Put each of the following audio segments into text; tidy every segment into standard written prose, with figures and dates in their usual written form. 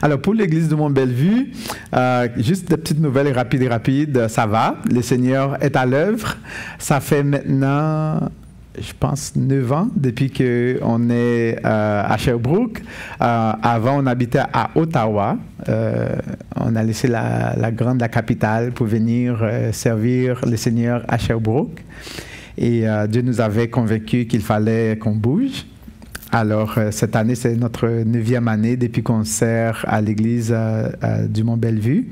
Alors, pour l'église de Mont-Bellevue, juste des petites nouvelles rapides, ça va. Le Seigneur est à l'œuvre. Ça fait maintenant, je pense, 9 ans depuis qu'on est à Sherbrooke. Avant, on habitait à Ottawa. On a laissé la capitale pour venir servir le Seigneur à Sherbrooke. Et Dieu nous avait convaincus qu'il fallait qu'on bouge. Alors, cette année, c'est notre 9e année depuis qu'on sert à l'église du Mont-Bellevue.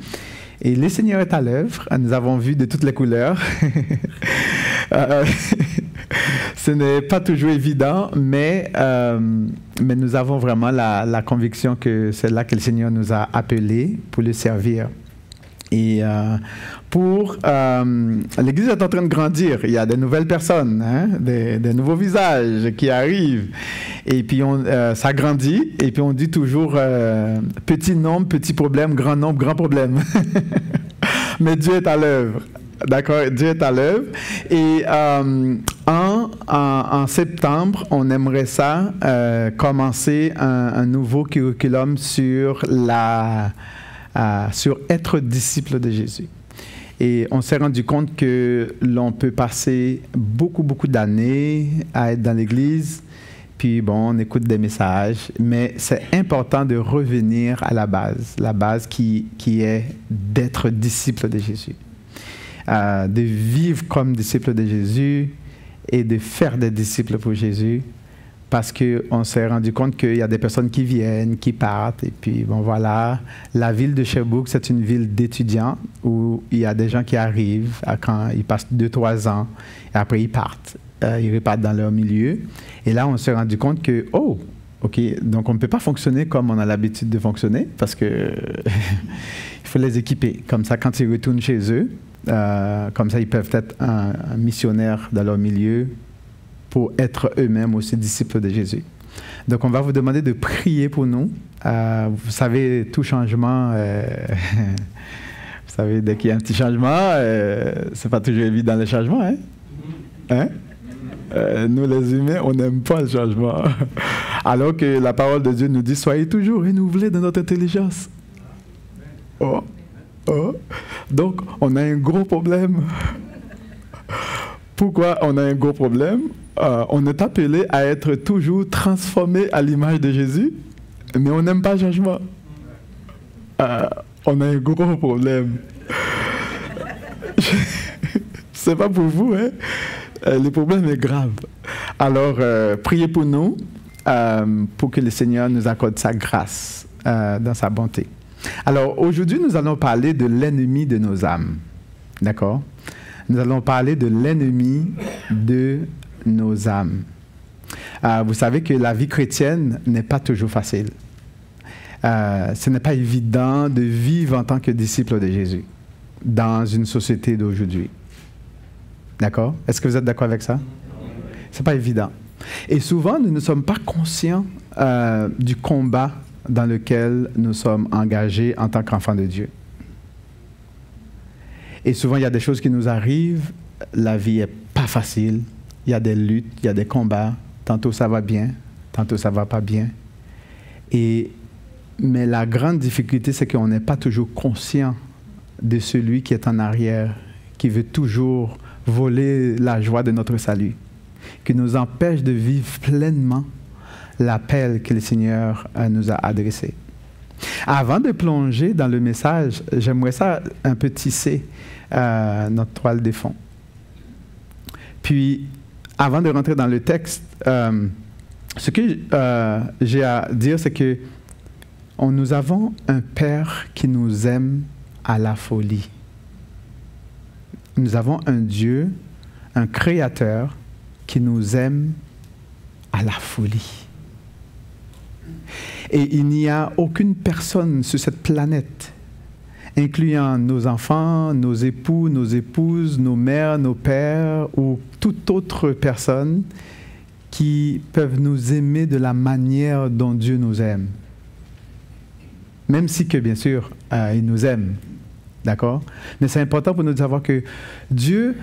Et le Seigneur est à l'œuvre. Nous avons vu de toutes les couleurs. Ce n'est pas toujours évident, mais nous avons vraiment la conviction que c'est là que le Seigneur nous a appelés pour le servir. Et l'Église est en train de grandir. Il y a de nouvelles personnes, hein, des nouveaux visages qui arrivent. Et puis, ça grandit. Et puis, on dit toujours petit nombre, petit problème, grand nombre, grand problème. Mais Dieu est à l'œuvre. D'accord? Dieu est à l'œuvre. Et en septembre, on aimerait ça commencer un nouveau curriculum sur être disciple de Jésus. Et on s'est rendu compte que l'on peut passer beaucoup d'années à être dans l'Église, puis bon, on écoute des messages, mais c'est important de revenir à la base qui est d'être disciple de Jésus, de vivre comme disciple de Jésus et de faire des disciples pour Jésus. Parce qu'on s'est rendu compte qu'il y a des personnes qui viennent, qui partent. Et puis, bon, voilà, la ville de Sherbrooke, c'est une ville d'étudiants où il y a des gens qui arrivent quand ils passent 2-3 ans. Et après, ils partent. Ils repartent dans leur milieu. Et là, on s'est rendu compte que, oh, OK, donc on ne peut pas fonctionner comme on a l'habitude de fonctionner parce que il faut les équiper. Comme ça, quand ils retournent chez eux, comme ça, ils peuvent être un missionnaire dans leur milieu, pour être eux-mêmes aussi disciples de Jésus. Donc, on va vous demander de prier pour nous. Vous savez, tout changement, vous savez, dès qu'il y a un petit changement, c'est pas toujours évident le changement, hein? Hein? Nous, les humains, on n'aime pas le changement. Alors que la parole de Dieu nous dit, soyez toujours renouvelés dans notre intelligence. Oh, oh. Donc, on a un gros problème. Pourquoi on a un gros problème? On est appelé à être toujours transformé à l'image de Jésus, mais on n'aime pas le changement. On a un gros problème. C'est pas pour vous, hein? Le problème est grave. Alors, priez pour nous, pour que le Seigneur nous accorde sa grâce dans sa bonté. Alors, aujourd'hui, nous allons parler de l'ennemi de nos âmes. D'accord? Nous allons parler de l'ennemi de nos âmes. Vous savez que la vie chrétienne n'est pas toujours facile. Ce n'est pas évident de vivre en tant que disciple de Jésus dans une société d'aujourd'hui. D'accord? Est-ce que vous êtes d'accord avec ça? Ce n'est pas évident. Et souvent, nous ne sommes pas conscients du combat dans lequel nous sommes engagés en tant qu'enfants de Dieu. Et souvent, il y a des choses qui nous arrivent. La vie n'est pas facile. Il y a des luttes, il y a des combats. Tantôt, ça va bien. Tantôt, ça ne va pas bien. Mais la grande difficulté, c'est qu'on n'est pas toujours conscient de celui qui est en arrière, qui veut toujours voler la joie de notre salut, qui nous empêche de vivre pleinement l'appel que le Seigneur nous a adressé. Avant de plonger dans le message, j'aimerais ça un peu tisser notre toile de fond. Puis, avant de rentrer dans le texte, ce que j'ai à dire, c'est que nous avons un Père qui nous aime à la folie. Nous avons un Dieu, un Créateur qui nous aime à la folie. Et il n'y a aucune personne sur cette planète, incluant nos enfants, nos époux, nos épouses, nos mères, nos pères ou toute autre personne qui peuvent nous aimer de la manière dont Dieu nous aime. Même si que, bien sûr, il nous aime. D'accord? Mais c'est important pour nous de savoir que Dieu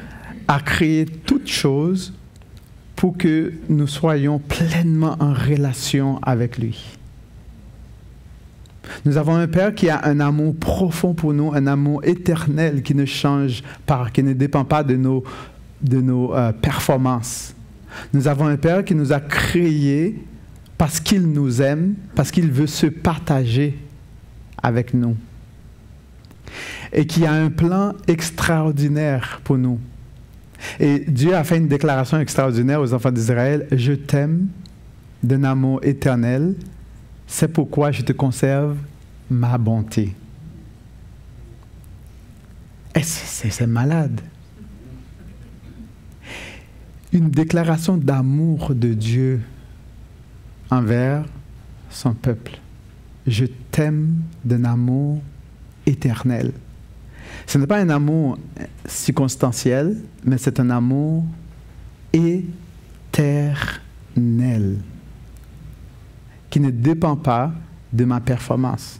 a créé toutes choses pour que nous soyons pleinement en relation avec lui. Nous avons un Père qui a un amour profond pour nous, un amour éternel qui ne change pas, qui ne dépend pas de nos performances. Nous avons un Père qui nous a créés parce qu'il nous aime, parce qu'il veut se partager avec nous. Et qui a un plan extraordinaire pour nous. Et Dieu a fait une déclaration extraordinaire aux enfants d'Israël. « Je t'aime d'un amour éternel, c'est pourquoi je te conserve ma bonté. » Et c'est malade. Une déclaration d'amour de Dieu envers son peuple. Je t'aime d'un amour éternel. Ce n'est pas un amour circonstanciel, mais c'est un amour éternel qui ne dépend pas de ma performance,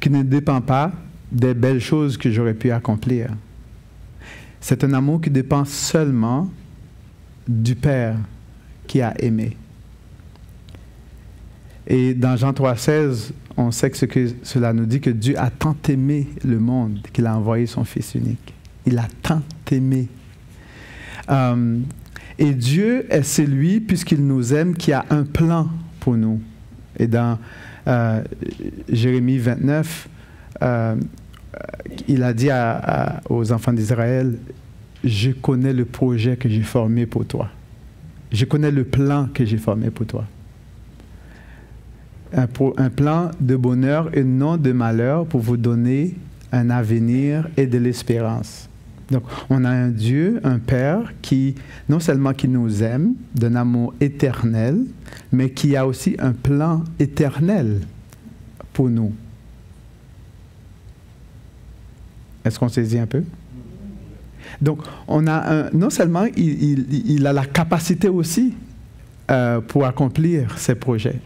qui ne dépend pas des belles choses que j'aurais pu accomplir. C'est un amour qui dépend seulement du Père qui a aimé. Et dans Jean 3,16, on sait que cela nous dit que Dieu a tant aimé le monde qu'il a envoyé son Fils unique. Il a tant aimé. Et Dieu est celui, puisqu'il nous aime, qui a un plan pour nous. Et dans Jérémie 29, il a dit aux enfants d'Israël, « Je connais le projet que j'ai formé pour toi. Je connais le plan que j'ai formé pour toi. » Un plan de bonheur et non de malheur pour vous donner un avenir et de l'espérance. Donc, on a un Dieu, un Père qui, non seulement qui nous aime d'un amour éternel, mais qui a aussi un plan éternel pour nous. Est-ce qu'on saisit un peu? Donc, on a non seulement il a la capacité aussi pour accomplir ses projets.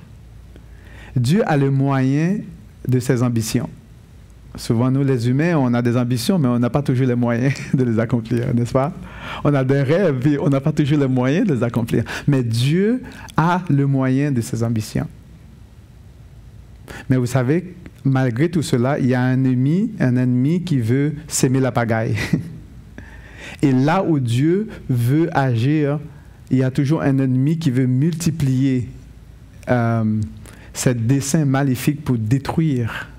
Dieu a le moyen de ses ambitions. Souvent, nous, les humains, on a des ambitions, mais on n'a pas toujours les moyens de les accomplir, n'est-ce pas? On a des rêves, et on n'a pas toujours les moyens de les accomplir. Mais Dieu a le moyen de ses ambitions. Mais vous savez, malgré tout cela, il y a un ennemi qui veut s'aimer la pagaille. Et là où Dieu veut agir, il y a toujours un ennemi qui veut multiplier ce dessein maléfique pour détruire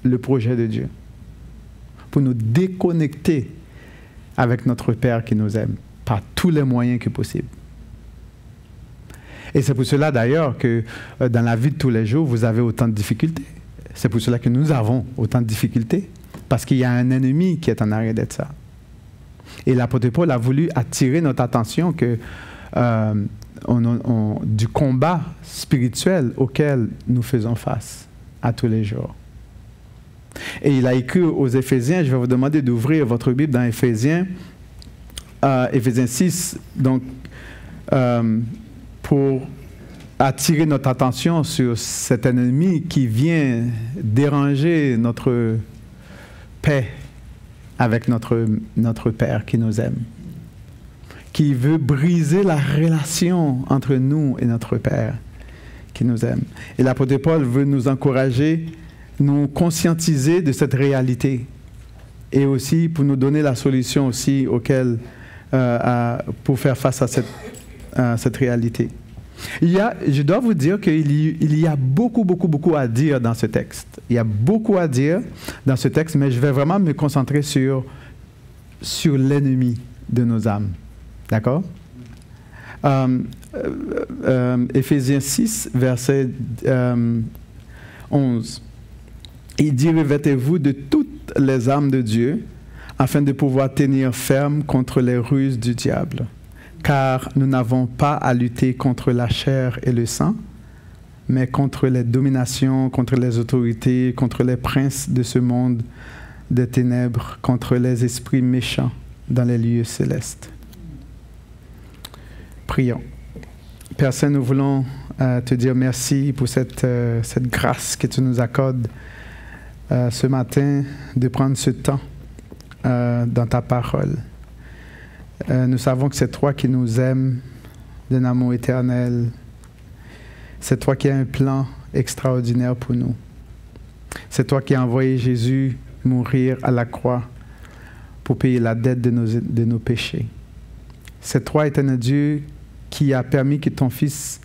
le projet de Dieu, pour nous déconnecter avec notre Père qui nous aime par tous les moyens que possible. Et c'est pour cela d'ailleurs que dans la vie de tous les jours, vous avez autant de difficultés. C'est pour cela que nous avons autant de difficultés, parce qu'il y a un ennemi qui est en arrière de ça. Et l'apôtre Paul a voulu attirer notre attention que du combat spirituel auquel nous faisons face à tous les jours. Et il a écrit aux Éphésiens, je vais vous demander d'ouvrir votre Bible dans Éphésiens 6, donc pour attirer notre attention sur cet ennemi qui vient déranger notre paix avec notre Père qui nous aime, qui veut briser la relation entre nous et notre Père qui nous aime. Et l'apôtre Paul veut nous encourager, nous conscientiser de cette réalité et aussi pour nous donner la solution aussi pour faire face à cette réalité. Je dois vous dire qu'il y a beaucoup à dire dans ce texte. Il y a beaucoup à dire dans ce texte, mais je vais vraiment me concentrer sur l'ennemi de nos âmes. D'accord? Éphésiens 6, verset 11. Il dit, « Revêtez-vous de toutes les armes de Dieu, afin de pouvoir tenir ferme contre les ruses du diable. Car nous n'avons pas à lutter contre la chair et le sang, mais contre les dominations, contre les autorités, contre les princes de ce monde des ténèbres, contre les esprits méchants dans les lieux célestes. » Prions. Père Saint, nous voulons te dire merci pour cette grâce que tu nous accordes ce matin de prendre ce temps dans ta parole. Nous savons que c'est toi qui nous aimes d'un amour éternel. C'est toi qui as un plan extraordinaire pour nous. C'est toi qui as envoyé Jésus mourir à la croix pour payer la dette de nos péchés. C'est toi, éternel Dieu, qui a permis que ton Fils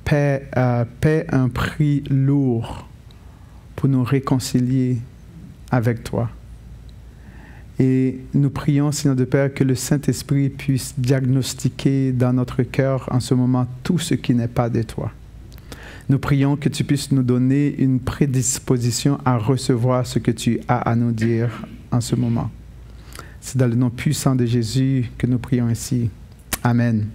paie un prix lourd pour nous réconcilier avec toi. Et nous prions, Seigneur de Père, que le Saint-Esprit puisse diagnostiquer dans notre cœur en ce moment tout ce qui n'est pas de toi. Nous prions que tu puisses nous donner une prédisposition à recevoir ce que tu as à nous dire en ce moment. C'est dans le nom puissant de Jésus que nous prions ainsi. Amen.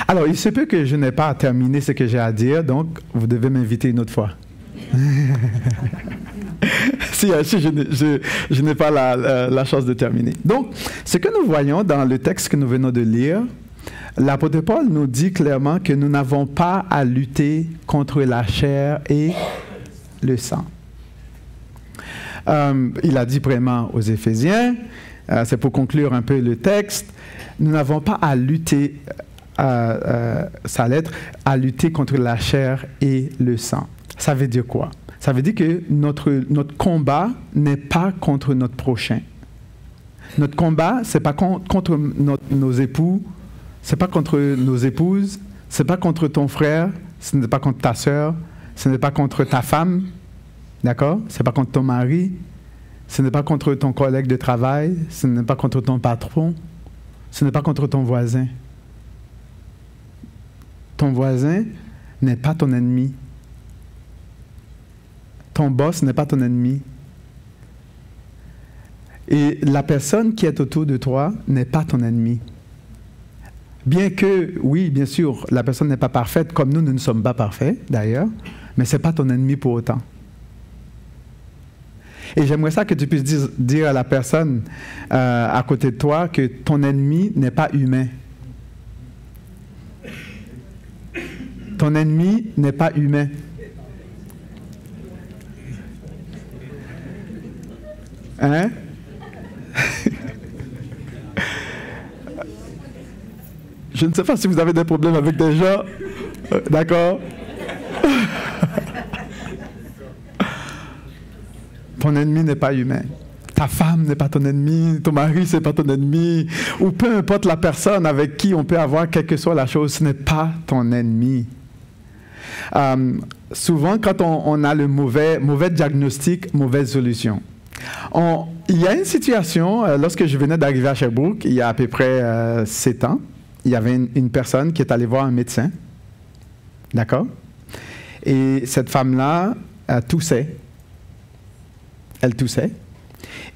Alors, il se peut que je n'ai pas terminé ce que j'ai à dire, donc vous devez m'inviter une autre fois. si je n'ai pas la chance de terminer. Donc, ce que nous voyons dans le texte que nous venons de lire, l'apôtre Paul nous dit clairement que nous n'avons pas à lutter contre la chair et le sang. Il a dit vraiment aux Éphésiens, c'est pour conclure un peu le texte, nous n'avons pas à lutter, sa lettre, à lutter contre la chair et le sang. Ça veut dire quoi? Ça veut dire que notre combat n'est pas contre notre prochain. Notre combat, ce n'est pas contre nos époux, ce n'est pas contre nos épouses, ce n'est pas contre ton frère, ce n'est pas contre ta sœur, ce n'est pas contre ta femme, d'accord? Ce n'est pas contre ton mari, ce n'est pas contre ton collègue de travail, ce n'est pas contre ton patron, ce n'est pas contre ton voisin. Ton voisin n'est pas ton ennemi. Ton boss n'est pas ton ennemi. Et la personne qui est autour de toi n'est pas ton ennemi. Bien que, oui, bien sûr, la personne n'est pas parfaite, comme nous ne sommes pas parfaits, d'ailleurs, mais ce n'est pas ton ennemi pour autant. Et j'aimerais ça que tu puisses dire à la personne à côté de toi que ton ennemi n'est pas humain. Ton ennemi n'est pas humain. Hein? Je ne sais pas si vous avez des problèmes avec des gens. D'accord? Ton ennemi n'est pas humain. Ta femme n'est pas ton ennemi, ton mari, ce n'est pas ton ennemi, ou peu importe la personne avec qui on peut avoir quelle que soit la chose, ce n'est pas ton ennemi. Souvent, quand on a le mauvais diagnostic, mauvaise solution. Il y a une situation, lorsque je venais d'arriver à Sherbrooke, il y a à peu près 7 ans, il y avait une personne qui est allée voir un médecin. D'accord? Et cette femme-là toussait. Elle toussait.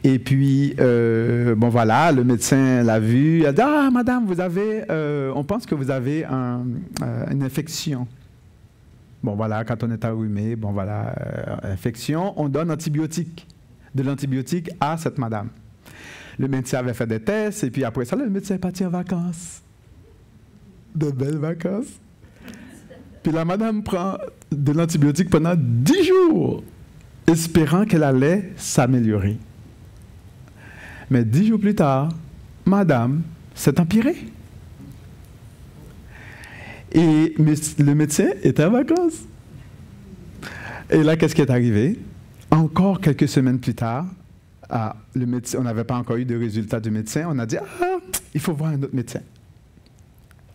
Et puis, bon voilà, le médecin l'a vue. Il a dit, « Ah, madame, vous avez, on pense que vous avez une infection. » Bon voilà, quand on est enrhumé, bon voilà, infection, on donne de l'antibiotique à cette madame. Le médecin avait fait des tests, et puis après ça, le médecin est parti en vacances. De belles vacances. Puis la madame prend de l'antibiotique pendant 10 jours, espérant qu'elle allait s'améliorer. Mais 10 jours plus tard, madame s'est empirée. Et le médecin était en vacances. Et là, qu'est-ce qui est arrivé? Encore quelques semaines plus tard, le médecin, on n'avait pas encore eu de résultat du médecin. On a dit, il faut voir un autre médecin.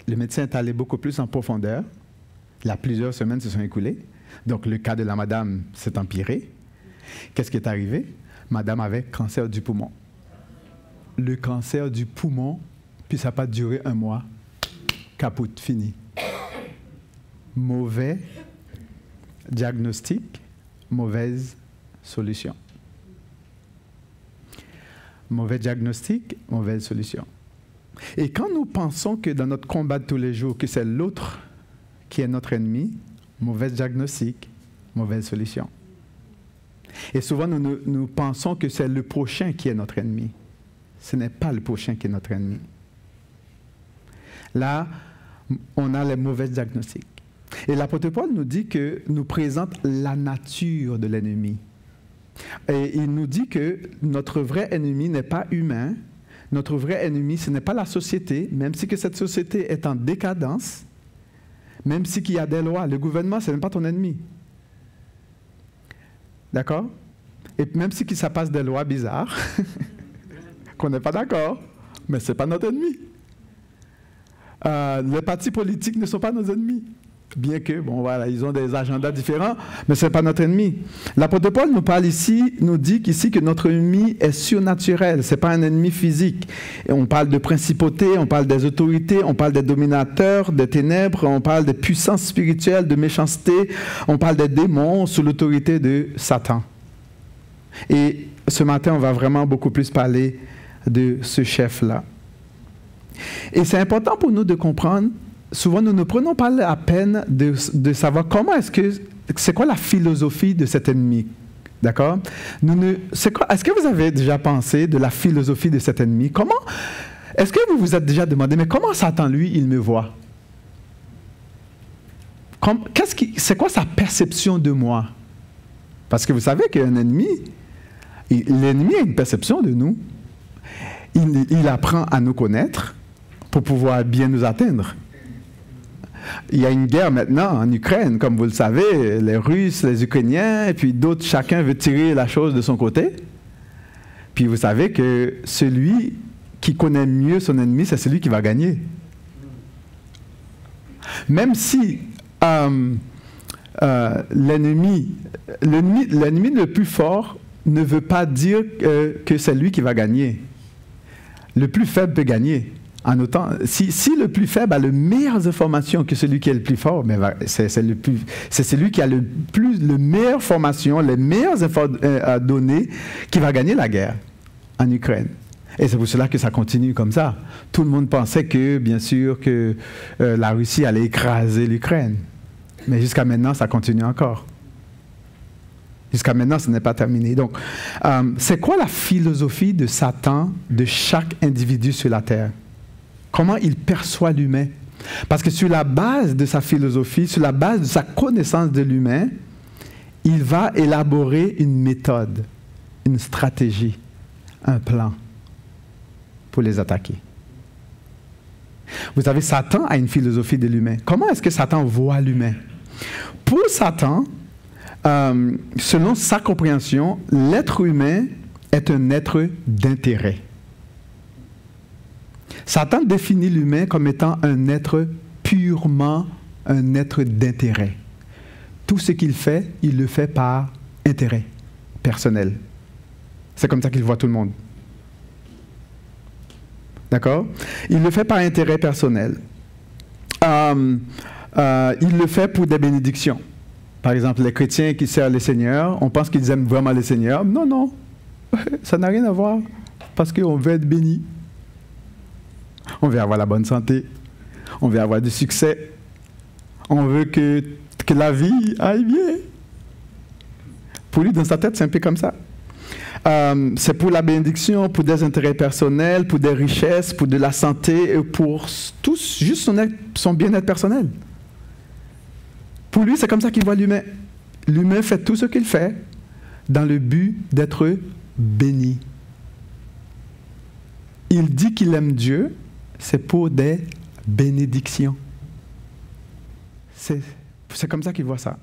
Le médecin est allé beaucoup plus en profondeur. Là, plusieurs semaines se sont écoulées. Donc, le cas de la madame s'est empiré. Qu'est-ce qui est arrivé? Madame avait cancer du poumon. Le cancer du poumon, puis ça n'a pas duré 1 mois. Capote, fini. Mauvais diagnostic, mauvaise solution. Mauvais diagnostic, mauvaise solution. Et quand nous pensons que dans notre combat de tous les jours, que c'est l'autre qui est notre ennemi, mauvais diagnostic, mauvaise solution. Et souvent, nous pensons que c'est le prochain qui est notre ennemi. Ce n'est pas le prochain qui est notre ennemi. Là, on a les mauvais diagnostics. Et l'apôtre Paul nous dit que nous présente la nature de l'ennemi. Et il nous dit que notre vrai ennemi n'est pas humain. Notre vrai ennemi, ce n'est pas la société, même si que cette société est en décadence, même si qu'il y a des lois. Le gouvernement, ce n'est pas ton ennemi. D'accord? Et même si ça passe des lois bizarres, qu'on n'est pas d'accord, mais ce n'est pas notre ennemi. Les partis politiques ne sont pas nos ennemis. Bien que, bon voilà, ils ont des agendas différents, mais ce n'est pas notre ennemi. L'apôtre Paul nous dit qu'ici que notre ennemi est surnaturel, ce n'est pas un ennemi physique. Et on parle de principautés, on parle des autorités, on parle des dominateurs, des ténèbres, on parle des puissances spirituelles, de méchanceté, on parle des démons sous l'autorité de Satan. Et ce matin, on va vraiment beaucoup plus parler de ce chef-là. Et c'est important pour nous de comprendre. Souvent, nous ne prenons pas la peine de savoir c'est quoi la philosophie de cet ennemi. D'accord? Est-ce que vous avez déjà pensé de la philosophie de cet ennemi? Est-ce que vous vous êtes déjà demandé, mais comment Satan, lui, il me voit? C'est quoi sa perception de moi? Parce que vous savez qu'un ennemi, l'ennemi a une perception de nous. Il apprend à nous connaître pour pouvoir bien nous atteindre. Il y a une guerre maintenant en Ukraine, comme vous le savez, les Russes, les Ukrainiens, et puis d'autres, chacun veut tirer la chose de son côté. Puis vous savez que celui qui connaît mieux son ennemi, c'est celui qui va gagner. Même si l'ennemi le plus fort ne veut pas dire que c'est lui qui va gagner. Le plus faible peut gagner. En autant, si le plus faible a les meilleures informations que celui qui est le plus fort, c'est celui qui a le meilleure formation, les meilleures données, qui va gagner la guerre en Ukraine. Et c'est pour cela que ça continue comme ça. Tout le monde pensait que, bien sûr, que la Russie allait écraser l'Ukraine. Mais jusqu'à maintenant, ça continue encore. Jusqu'à maintenant, ce n'est pas terminé. Donc, c'est quoi la philosophie de Satan de chaque individu sur la terre? Comment il perçoit l'humain? Parce que sur la base de sa philosophie, sur la base de sa connaissance de l'humain, il va élaborer une méthode, une stratégie, un plan pour les attaquer. Vous savez, Satan a une philosophie de l'humain. Comment est-ce que Satan voit l'humain? Pour Satan, selon sa compréhension, l'être humain est un être d'intérêt. Satan définit l'humain comme étant un être purement un être d'intérêt. Tout ce qu'il fait, il le fait par intérêt personnel. C'est comme ça qu'il voit tout le monde. D'accord? Il le fait par intérêt personnel. Il le fait pour des bénédictions. Par exemple, les chrétiens qui servent le Seigneur, on pense qu'ils aiment vraiment le Seigneur. Non, non. Ça n'a rien à voir. Parce qu'on veut être béni. On veut avoir la bonne santé. On veut avoir du succès. On veut que la vie aille bien. Pour lui, dans sa tête, c'est un peu comme ça. C'est pour la bénédiction, pour des intérêts personnels, pour des richesses, pour de la santé, et pour tous, juste son bien-être personnel. Pour lui, c'est comme ça qu'il voit l'humain. L'humain fait tout ce qu'il fait dans le but d'être béni. Il dit qu'il aime Dieu, c'est pour des bénédictions. C'est comme ça qu'il voit ça.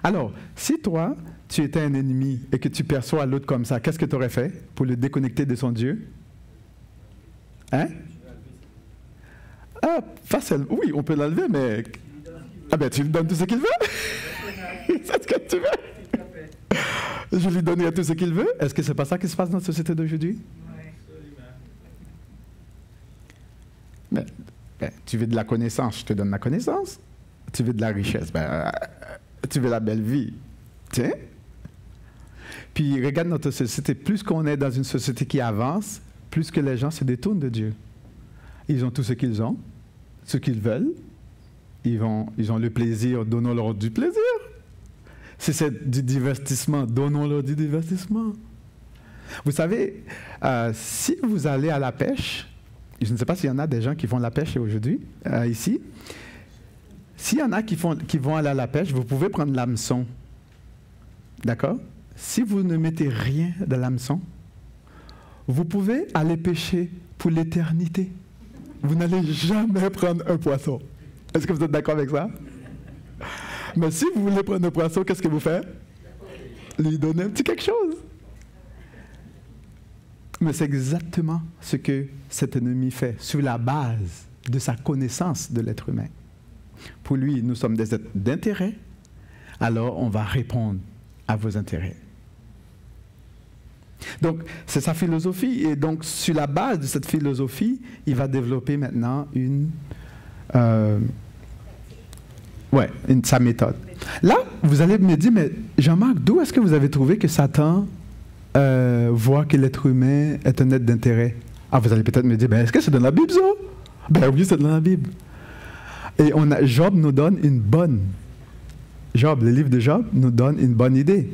Alors, si toi, tu étais un ennemi et que tu perçois l'autre comme ça, qu'est-ce que tu aurais fait pour le déconnecter de son Dieu? Hein? Ah, facile. Oui, on peut l'enlever, mais... Ah ben, tu lui donnes tout ce qu'il veut? C'est ce que tu veux? Je lui donnerai tout ce qu'il veut? Est-ce que c'est pas ça qui se passe dans la société d'aujourd'hui? Ben, tu veux de la connaissance, je te donne la connaissance. Tu veux de la richesse, tu veux la belle vie. Tiens. Puis regarde notre société, plus qu'on est dans une société qui avance, plus que les gens se détournent de Dieu. Ils ont tout ce qu'ils ont, ce qu'ils veulent. Ils ont le plaisir, donnons-leur du plaisir. Si c'est du divertissement, donnons-leur du divertissement. Vous savez, si vous allez à la pêche, je ne sais pas s'il y en a des gens qui font la pêche aujourd'hui, ici. S'il y en a qui vont aller à la pêche, vous pouvez prendre l'hameçon. D'accord? Si vous ne mettez rien dans l'hameçon, vous pouvez aller pêcher pour l'éternité. Vous n'allez jamais prendre un poisson. Est-ce que vous êtes d'accord avec ça? Mais si vous voulez prendre un poisson, qu'est-ce que vous faites? lui donner un petit quelque chose. Mais c'est exactement ce que cet ennemi fait, sur la base de sa connaissance de l'être humain. Pour lui, nous sommes des êtres d'intérêt, alors on va répondre à vos intérêts. Donc, c'est sa philosophie, et donc, sur la base de cette philosophie, il va développer maintenant sa méthode. Là, vous allez me dire, mais Jean-Marc, d'où est-ce que vous avez trouvé que Satan voit que l'être humain est un être d'intérêt? Ah, vous allez peut-être me dire, ben, est-ce que c'est dans la Bible, ça? Ben oui, c'est dans la Bible. Et Job nous donne le livre de Job nous donne une bonne idée.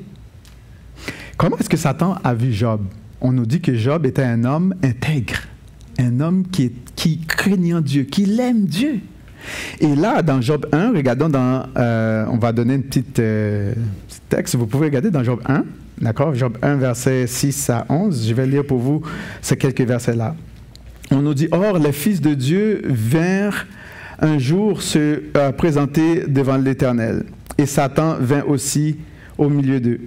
Comment est-ce que Satan a vu Job? On nous dit que Job était un homme intègre, un homme qui craignait Dieu, qui l'aime Dieu. Et là, dans Job 1, regardons on va donner une petite texte, vous pouvez regarder dans Job 1, d'accord? Job 1, versets 6 à 11, je vais lire pour vous ces quelques versets-là. On nous dit, « Or, les fils de Dieu vinrent un jour se présenter devant l'Éternel, et Satan vint aussi au milieu d'eux.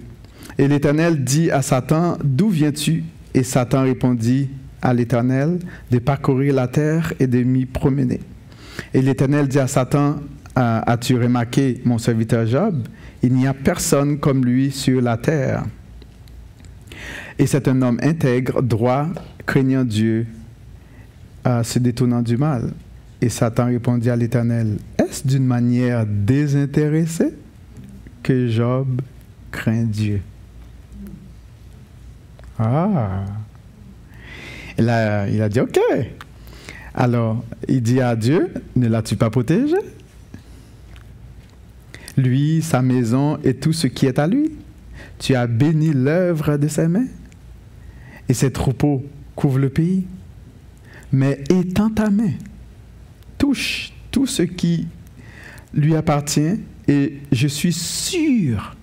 Et l'Éternel dit à Satan, « D'où viens-tu? » Et Satan répondit à l'Éternel, « De parcourir la terre et de m'y promener. » Et l'Éternel dit à Satan, « As-tu remarqué mon serviteur Job? Il n'y a personne comme lui sur la terre. Et c'est un homme intègre, droit, craignant Dieu, se détournant du mal. » Et Satan répondit à l'Éternel, « Est-ce d'une manière désintéressée que Job craint Dieu? » Ah! Et là, il a dit, « OK. » Alors, il dit à Dieu, « Ne l'as-tu pas protégé? Lui, sa maison et tout ce qui est à lui. Tu as béni l'œuvre de ses mains. Et ses troupeaux couvrent le pays. Mais étends ta main, touche tout ce qui lui appartient, et je suis sûr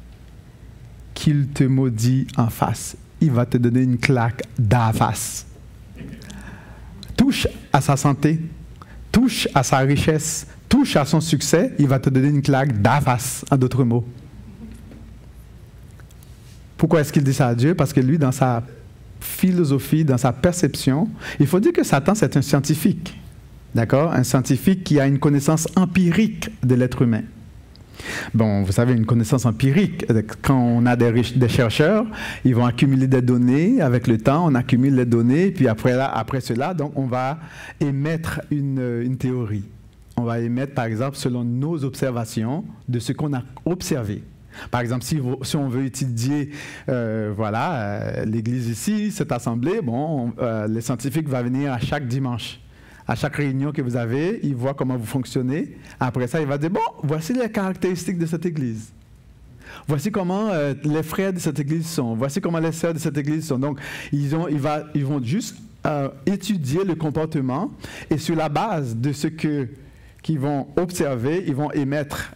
qu'il te maudit en face. » Il va te donner une claque d'en face. Touche à sa santé, touche à sa richesse, touche à son succès, il va te donner une claque d'en face, en d'autres mots. Pourquoi est-ce qu'il dit ça à Dieu? Parce que lui, dans sa philosophie, dans sa perception, il faut dire que Satan, c'est un scientifique. D'accord? Un scientifique qui a une connaissance empirique de l'être humain. Bon, vous savez, une connaissance empirique, quand on a des chercheurs, ils vont accumuler des données. Avec le temps, on accumule les données, puis après cela, donc, on va émettre une théorie. On va émettre, par exemple, selon nos observations de ce qu'on a observé. Par exemple, si on veut étudier l'Église ici, cette assemblée, les scientifiques vont venir à chaque dimanche. À chaque réunion que vous avez, il voit comment vous fonctionnez. Après ça, il va dire, bon, voici les caractéristiques de cette église. Voici comment les frères de cette église sont. Voici comment les sœurs de cette église sont. Donc, ils vont juste étudier le comportement, et sur la base de ce qu'ils vont observer, ils vont émettre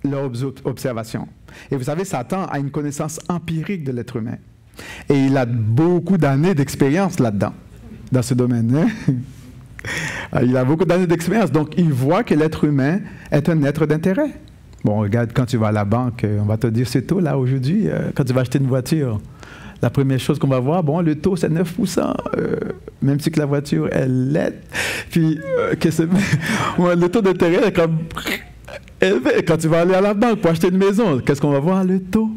leurs observations. Et vous savez, Satan a une connaissance empirique de l'être humain. Et il a beaucoup d'années d'expérience là-dedans, dans ce domaine. Hein? Il a beaucoup d'années d'expérience, donc il voit que l'être humain est un être d'intérêt. Bon, regarde, quand tu vas à la banque, on va te dire c'est taux là aujourd'hui, quand tu vas acheter une voiture, la première chose qu'on va voir, bon, le taux c'est 9%, même si que la voiture est laide, puis le taux d'intérêt est comme élevé. Quand tu vas aller à la banque pour acheter une maison, qu'est-ce qu'on va voir? Le taux.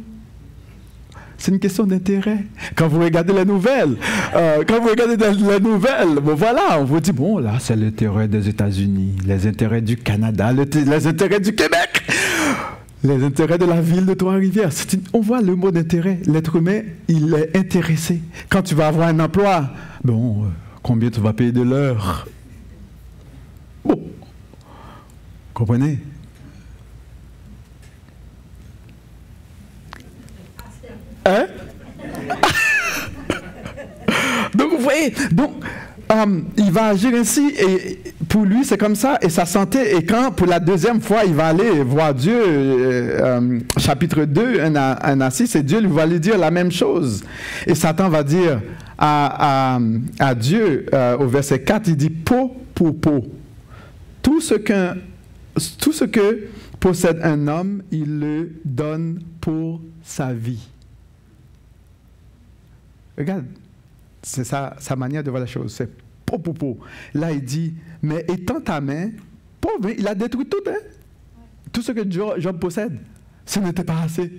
C'est une question d'intérêt. Quand vous regardez les nouvelles, bon voilà, on vous dit, bon là, c'est l'intérêt des États-Unis, les intérêts du Canada, les intérêts du Québec, les intérêts de la ville de Trois-Rivières. On voit le mot d'intérêt. L'être humain, il est intéressé. Quand tu vas avoir un emploi, bon, combien tu vas payer de l'heure? Bon, comprenez? Hein? Donc, vous voyez, il va agir ainsi, et pour lui, c'est comme ça, et sa santé. Et quand, pour la deuxième fois, il va aller voir Dieu, chapitre 2, 1 à 6, et Dieu lui va lui dire la même chose. Et Satan va dire à Dieu, au verset 4, il dit, peau pour peau. Tout ce que possède un homme, il le donne pour sa vie. Regarde, c'est ça, sa manière de voir la chose. C'est po. Là, il dit, mais étends ta main, pauvre, il a détruit tout, hein? Tout ce que Job possède. Ce n'était pas assez.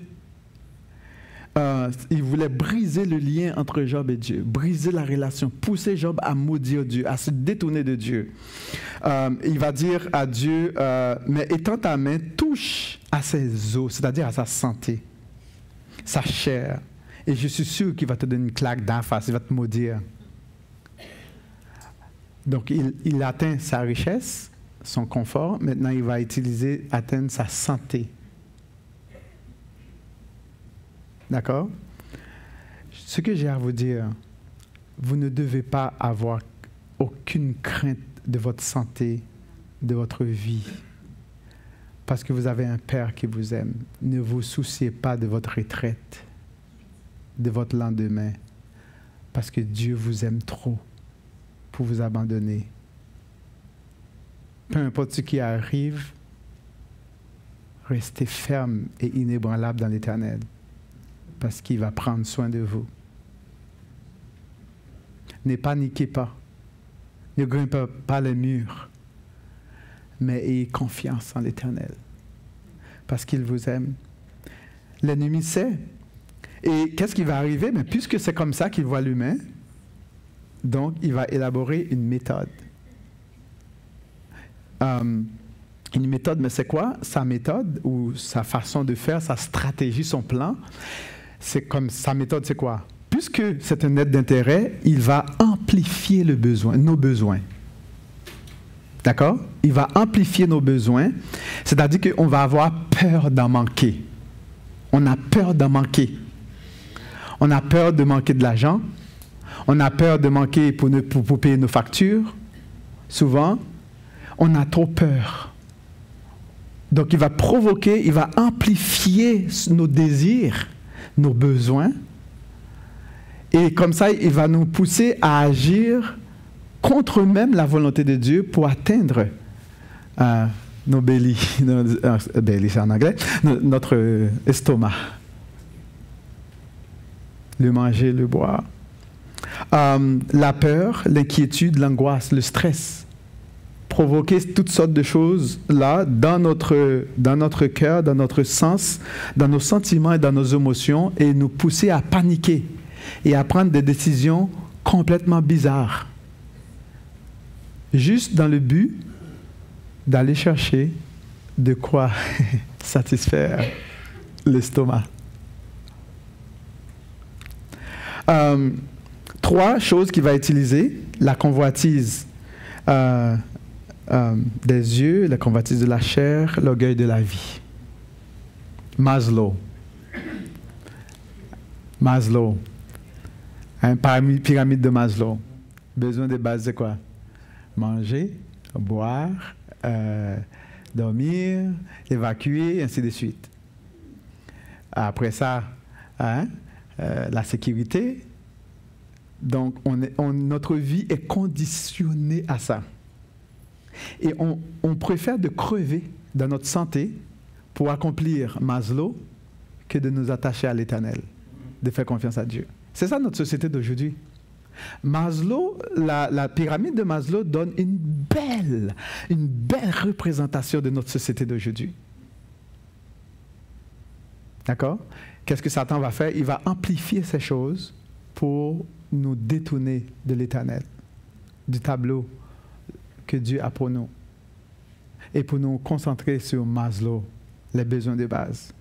Il voulait briser le lien entre Job et Dieu, briser la relation, pousser Job à maudire Dieu, à se détourner de Dieu. Il va dire à Dieu, mais étends ta main, touche à ses os, c'est-à-dire à sa santé, sa chair. Et je suis sûr qu'il va te donner une claque d'en face, il va te maudire. Donc il atteint sa richesse, son confort, maintenant il va atteindre sa santé. D'accord? Ce que j'ai à vous dire, vous ne devez pas avoir aucune crainte de votre santé, de votre vie, parce que vous avez un Père qui vous aime. Ne vous souciez pas de votre retraite, de votre lendemain, parce que Dieu vous aime trop pour vous abandonner. Peu importe ce qui arrive, restez ferme et inébranlable dans l'Éternel, parce qu'il va prendre soin de vous. Ne paniquez pas, ne grimpez pas les murs, mais ayez confiance en l'Éternel, parce qu'il vous aime. L'ennemi sait. Et qu'est-ce qui va arriver? Mais puisque c'est comme ça qu'il voit l'humain, donc il va élaborer une méthode. Une méthode, mais c'est quoi? Sa méthode ou sa façon de faire, sa stratégie, son plan, c'est comme sa méthode, c'est quoi? Puisque c'est un net d'intérêt, il va amplifier le besoin, nos besoins. D'accord? Il va amplifier nos besoins, c'est-à-dire qu'on va avoir peur d'en manquer. On a peur d'en manquer. On a peur de manquer de l'argent. On a peur de manquer pour payer nos factures. Souvent, on a trop peur. Donc, il va provoquer, il va amplifier nos désirs, nos besoins. Et comme ça, il va nous pousser à agir contre même la volonté de Dieu pour atteindre nos belly, belly c'est en anglais, notre estomac. Le manger, le boire. La peur, l'inquiétude, l'angoisse, le stress. Provoquer toutes sortes de choses là dans notre cœur, dans notre sens, dans nos sentiments et dans nos émotions et nous pousser à paniquer et à prendre des décisions complètement bizarres. Juste dans le but d'aller chercher de quoi satisfaire l'estomac. 3 choses qu'il va utiliser: la convoitise des yeux, la convoitise de la chair, l'orgueil de la vie. Maslow. Pyramide de Maslow. Besoin de base, c'est quoi? Manger, boire, dormir, évacuer, ainsi de suite. Après ça, la sécurité. Donc, notre vie est conditionnée à ça. Et on préfère de crever dans notre santé pour accomplir Maslow que de nous attacher à l'Éternel, de faire confiance à Dieu. C'est ça notre société d'aujourd'hui. Maslow, la pyramide de Maslow donne une belle représentation de notre société d'aujourd'hui. D'accord? Qu'est-ce que Satan va faire? Il va amplifier ces choses pour nous détourner de l'Éternel, du tableau que Dieu a pour nous, et pour nous concentrer sur Maslow, les besoins de base.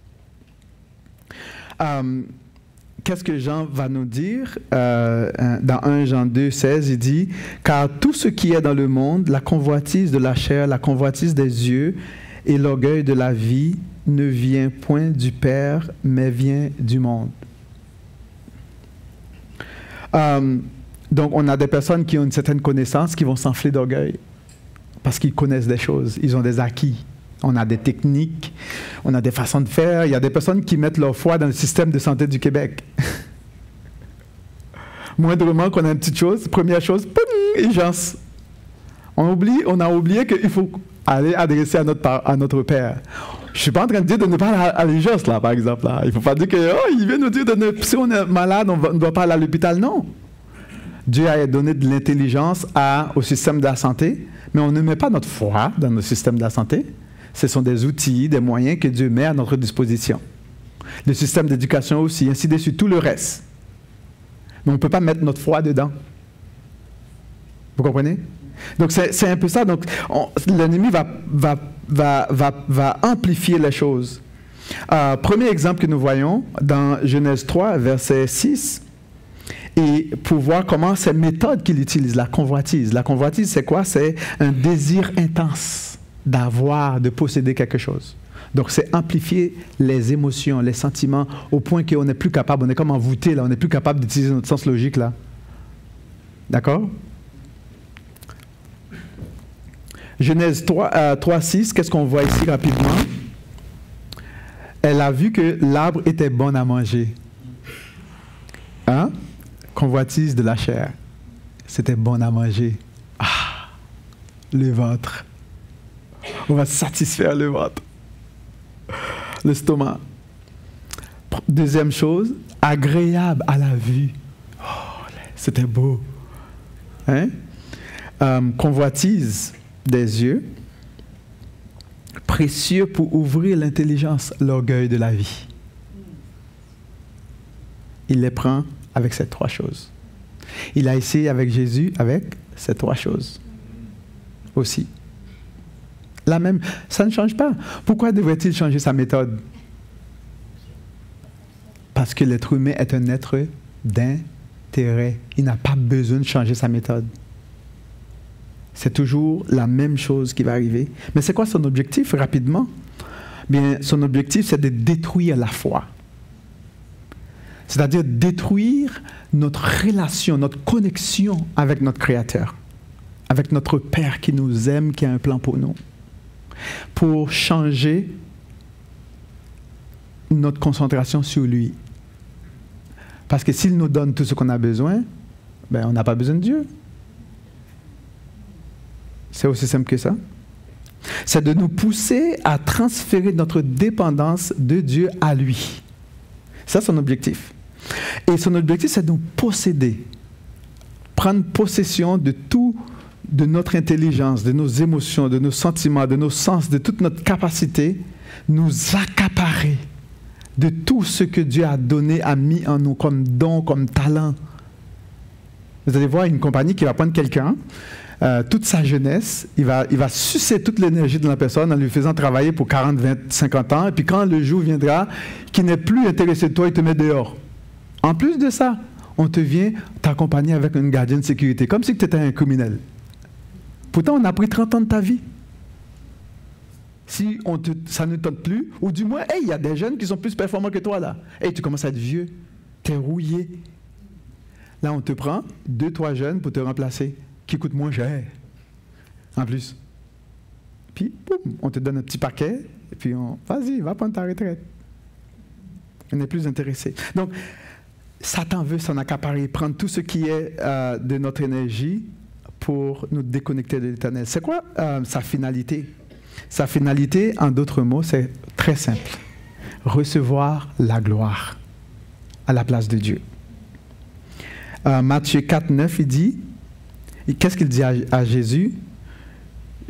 Qu'est-ce que Jean va nous dire? Dans 1 Jean 2, 16, il dit « Car tout ce qui est dans le monde, la convoitise de la chair, la convoitise des yeux et l'orgueil de la vie, ne vient point du Père, mais vient du monde. » Donc, on a des personnes qui ont une certaine connaissance qui vont s'enfler d'orgueil parce qu'ils connaissent des choses, ils ont des acquis. On a des techniques, on a des façons de faire. Il y a des personnes qui mettent leur foi dans le système de santé du Québec. Moindrement qu'on a une petite chose, première chose, urgence. On a oublié qu'il faut aller adresser à notre Père. Je ne suis pas en train de dire de ne pas aller à l'allégeance, là, par exemple. Là. Il ne faut pas dire que, oh, il vient nous dire de ne, si on est malade, on ne doit pas aller à l'hôpital. Non. Dieu a donné de l'intelligence au système de la santé, mais on ne met pas notre foi dans le système de la santé. Ce sont des outils, des moyens que Dieu met à notre disposition. Le système d'éducation aussi, ainsi de suite, tout le reste. Mais on ne peut pas mettre notre foi dedans. Vous comprenez? Donc, c'est un peu ça. Donc, l'ennemi va amplifier les choses. Premier exemple que nous voyons dans Genèse 3, verset 6, et pour voir comment ces méthodes qu'il utilise, la convoitise. La convoitise, c'est quoi? C'est un désir intense d'avoir, de posséder quelque chose. Donc, c'est amplifier les émotions, les sentiments, au point qu'on n'est plus capable, on est comme envoûté, là, on n'est plus capable d'utiliser notre sens logique, là. D'accord? Genèse 3, 6, qu'est-ce qu'on voit ici rapidement? Elle a vu que l'arbre était bon à manger. Hein? Convoitise de la chair. C'était bon à manger. Ah! Le ventre. On va satisfaire le ventre. L'estomac. Deuxième chose, agréable à la vue. Oh, c'était beau. Hein? Convoitise des yeux, précieux pour ouvrir l'intelligence, l'orgueil de la vie. Il les prend avec ces trois choses. Il a essayé avec Jésus avec ces trois choses aussi. La même, ça ne change pas. Pourquoi devrait-il changer sa méthode? Parce que l'être humain est un être d'intérêt. Il n'a pas besoin de changer sa méthode. C'est toujours la même chose qui va arriver. Mais c'est quoi son objectif, rapidement? Bien, son objectif, c'est de détruire la foi. C'est-à-dire détruire notre relation, notre connexion avec notre Créateur, avec notre Père qui nous aime, qui a un plan pour nous, pour changer notre concentration sur lui. Parce que s'il nous donne tout ce qu'on a besoin, ben, on n'a pas besoin de Dieu. C'est aussi simple que ça. C'est de nous pousser à transférer notre dépendance de Dieu à lui. C'est son objectif. Et son objectif, c'est de nous posséder. Prendre possession de tout, de notre intelligence, de nos émotions, de nos sentiments, de nos sens, de toute notre capacité, nous accaparer de tout ce que Dieu a donné, a mis en nous comme don, comme talent. Vous allez voir une compagnie qui va prendre quelqu'un, toute sa jeunesse, il va sucer toute l'énergie de la personne en lui faisant travailler pour 40, 20, 50 ans, et puis quand le jour viendra, qui n'est plus intéressé de toi, il te met dehors. En plus de ça, on te vient t'accompagner avec une gardienne de sécurité, comme si tu étais un criminel. Pourtant, on a pris 30 ans de ta vie. Si ça ne tente plus, ou du moins, il y a des jeunes qui sont plus performants que toi, là. Tu commences à être vieux, tu es rouillé. Là, on te prend 2-3 jeunes pour te remplacer, qui coûtent moins cher, en plus. Puis, boum, on te donne un petit paquet, et puis vas-y, va prendre ta retraite. On n'est plus intéressé. Donc, Satan veut s'en accaparer, prendre tout ce qui est de notre énergie pour nous déconnecter de l'Éternel. C'est quoi sa finalité? Sa finalité, en d'autres mots, c'est très simple. Recevoir la gloire à la place de Dieu. Matthieu 4, 9, il dit, qu'est-ce qu'il dit à Jésus?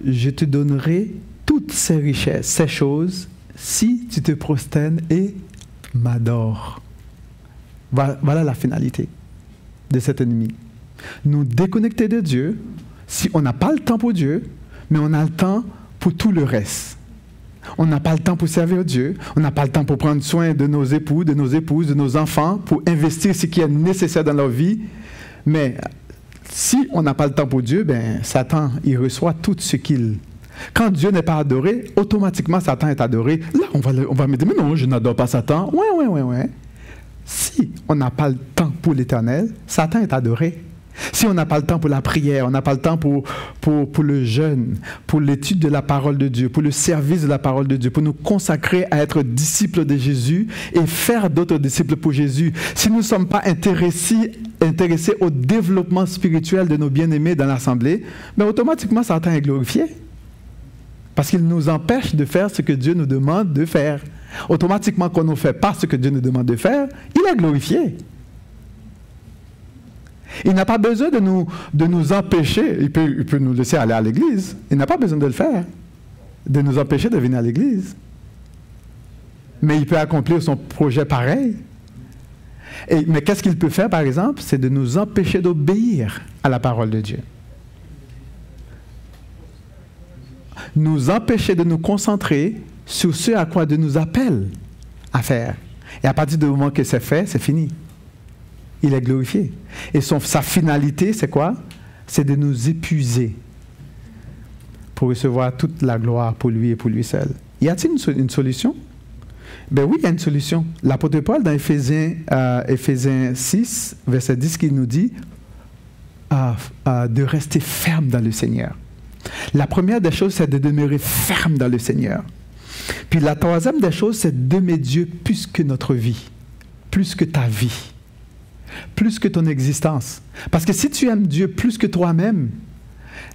Je te donnerai toutes ces richesses, ces choses, si tu te prosternes et m'adores. Voilà la finalité de cet ennemi. Nous déconnecter de Dieu, si on n'a pas le temps pour Dieu, mais on a le temps pour tout le reste. On n'a pas le temps pour servir Dieu, on n'a pas le temps pour prendre soin de nos époux, de nos épouses, de nos enfants, pour investir ce qui est nécessaire dans leur vie. Mais si on n'a pas le temps pour Dieu, ben Satan, il reçoit tout ce qu'il... Quand Dieu n'est pas adoré, automatiquement Satan est adoré. Là, on va me dire, mais non, je n'adore pas Satan. Ouais. Si on n'a pas le temps pour l'Éternel, Satan est adoré. Si on n'a pas le temps pour la prière, on n'a pas le temps pour le jeûne, pour l'étude de la parole de Dieu, pour le service de la parole de Dieu, pour nous consacrer à être disciples de Jésus et faire d'autres disciples pour Jésus, si nous ne sommes pas intéressés au développement spirituel de nos bien-aimés dans l'Assemblée, mais automatiquement Satan est glorifié. Parce qu'il nous empêche de faire ce que Dieu nous demande de faire. Automatiquement, quand on ne fait pas ce que Dieu nous demande de faire, il est glorifié. Il n'a pas besoin de nous empêcher. Il peut nous laisser aller à l'église. Il n'a pas besoin de le faire, de nous empêcher de venir à l'église. Mais il peut accomplir son projet pareil. Mais qu'est-ce qu'il peut faire, par exemple? C'est de nous empêcher d'obéir à la parole de Dieu. Nous empêcher de nous concentrer sur ce à quoi Dieu nous appelle à faire. Et à partir du moment que c'est fait, c'est fini. Il est glorifié. Et sa finalité, c'est quoi? C'est de nous épuiser pour recevoir toute la gloire pour lui et pour lui seul. Y a-t-il une solution? Ben oui, il y a une solution. L'apôtre Paul, dans Éphésiens 6, verset 10, qui nous dit de rester ferme dans le Seigneur. La première des choses, c'est de demeurer ferme dans le Seigneur. Puis la troisième des choses, c'est d'aimer Dieu plus que notre vie, plus que ta vie, plus que ton existence. Parce que si tu aimes Dieu plus que toi-même,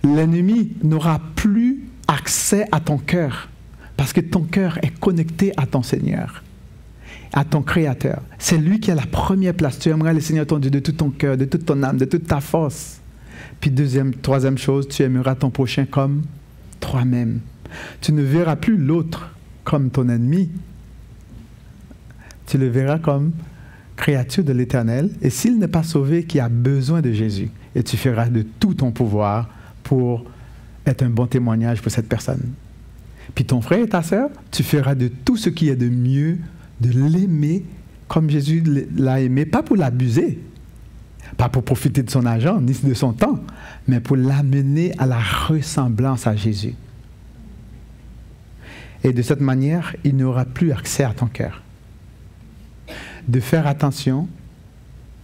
l'ennemi n'aura plus accès à ton cœur. Parce que ton cœur est connecté à ton Seigneur, à ton Créateur. C'est lui qui a la première place. Tu aimeras le Seigneur ton Dieu de tout ton cœur, de toute ton âme, de toute ta force. Puis troisième chose, tu aimeras ton prochain comme toi-même. Tu ne verras plus l'autre comme ton ennemi. Tu le verras comme créature de l'Éternel. Et s'il n'est pas sauvé, qui a besoin de Jésus. Et tu feras de tout ton pouvoir pour être un bon témoignage pour cette personne. Puis ton frère et ta sœur, tu feras de tout ce qui est de mieux, de l'aimer comme Jésus l'a aimé, pas pour l'abuser, pas pour profiter de son argent, ni de son temps, mais pour l'amener à la ressemblance à Jésus. Et de cette manière, il n'aura plus accès à ton cœur. De faire attention,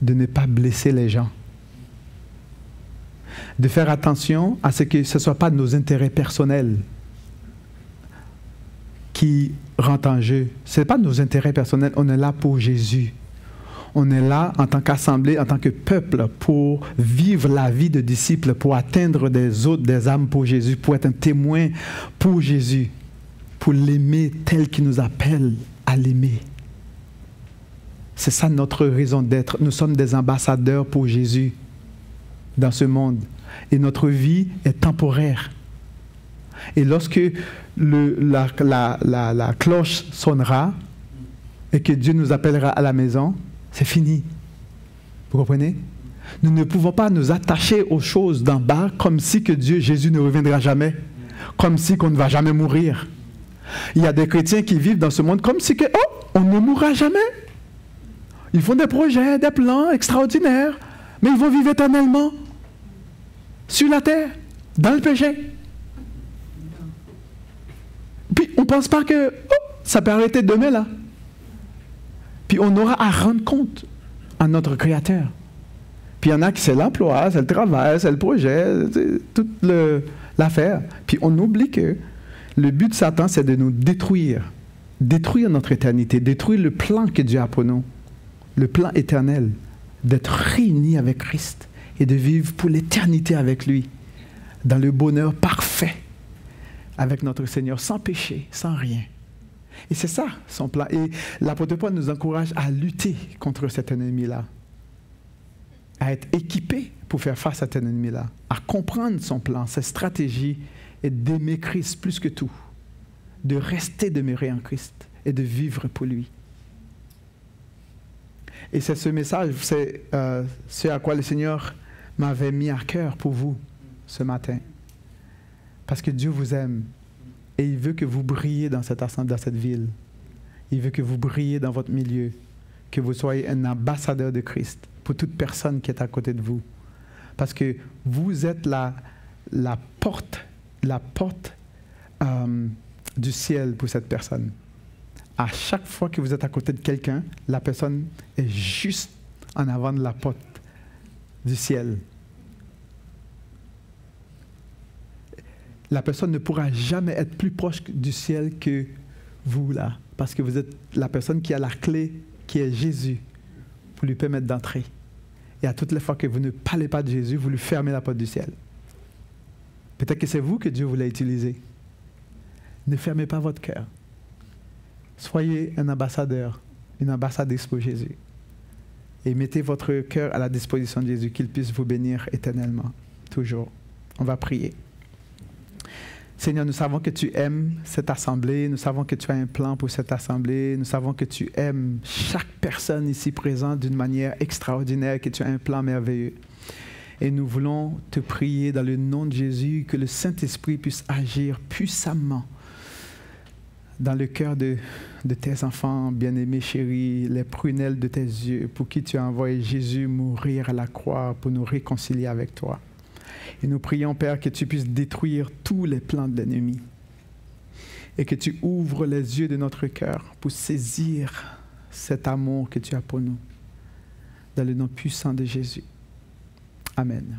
de ne pas blesser les gens. De faire attention à ce que ce ne soit pas nos intérêts personnels qui rentrent en jeu. Ce n'est pas nos intérêts personnels, on est là pour Jésus. On est là en tant qu'assemblée, en tant que peuple, pour vivre la vie de disciples, pour atteindre des âmes pour Jésus, pour être un témoin pour Jésus, pour l'aimer tel qu'il nous appelle à l'aimer. C'est ça notre raison d'être. Nous sommes des ambassadeurs pour Jésus dans ce monde. Et notre vie est temporaire. Et lorsque la cloche sonnera et que Dieu nous appellera à la maison, c'est fini. Vous comprenez? Nous ne pouvons pas nous attacher aux choses d'en bas comme si que Jésus ne reviendra jamais. Comme si qu'on ne va jamais mourir. Il y a des chrétiens qui vivent dans ce monde comme si que, on ne mourra jamais. Ils font des projets, des plans extraordinaires, mais ils vont vivre éternellement sur la terre, dans le péché. Puis on ne pense pas que ça peut arrêter demain là. Puis on aura à rendre compte à notre Créateur. Puis il y en a qui c'est l'emploi, c'est le travail, c'est le projet, c'est toute l'affaire. Puis on oublie que le but de Satan, c'est de nous détruire notre éternité, détruire le plan que Dieu a pour nous, le plan éternel, d'être réunis avec Christ et de vivre pour l'éternité avec lui, dans le bonheur parfait, avec notre Seigneur, sans péché, sans rien. Et c'est ça, son plan. Et l'apôtre Paul nous encourage à lutter contre cet ennemi-là, à être équipé pour faire face à cet ennemi-là, à comprendre son plan, ses stratégies, et d'aimer Christ plus que tout, de rester demeuré en Christ et de vivre pour lui. Et c'est ce message, c'est ce à quoi le Seigneur m'avait mis à cœur pour vous ce matin. Parce que Dieu vous aime et il veut que vous brillez dans cette assemblée, dans cette ville. Il veut que vous brillez dans votre milieu, que vous soyez un ambassadeur de Christ pour toute personne qui est à côté de vous. Parce que vous êtes la porte du ciel pour cette personne. À chaque fois que vous êtes à côté de quelqu'un, la personne est juste en avant de la porte du ciel. La personne ne pourra jamais être plus proche du ciel que vous, là, parce que vous êtes la personne qui a la clé, qui est Jésus, pour lui permettre d'entrer. Et à toutes les fois que vous ne parlez pas de Jésus, vous lui fermez la porte du ciel. Peut-être que c'est vous que Dieu voulait utiliser. Ne fermez pas votre cœur. Soyez un ambassadeur, une ambassadrice pour Jésus. Et mettez votre cœur à la disposition de Jésus, qu'il puisse vous bénir éternellement, toujours. On va prier. Seigneur, nous savons que tu aimes cette assemblée, nous savons que tu as un plan pour cette assemblée, nous savons que tu aimes chaque personne ici présente d'une manière extraordinaire, que tu as un plan merveilleux. Et nous voulons te prier dans le nom de Jésus, que le Saint-Esprit puisse agir puissamment dans le cœur de tes enfants, bien-aimés, chéris, les prunelles de tes yeux, pour qui tu as envoyé Jésus mourir à la croix pour nous réconcilier avec toi. Et nous prions, Père, que tu puisses détruire tous les plans de l'ennemi et que tu ouvres les yeux de notre cœur pour saisir cet amour que tu as pour nous. Dans le nom puissant de Jésus. Amen.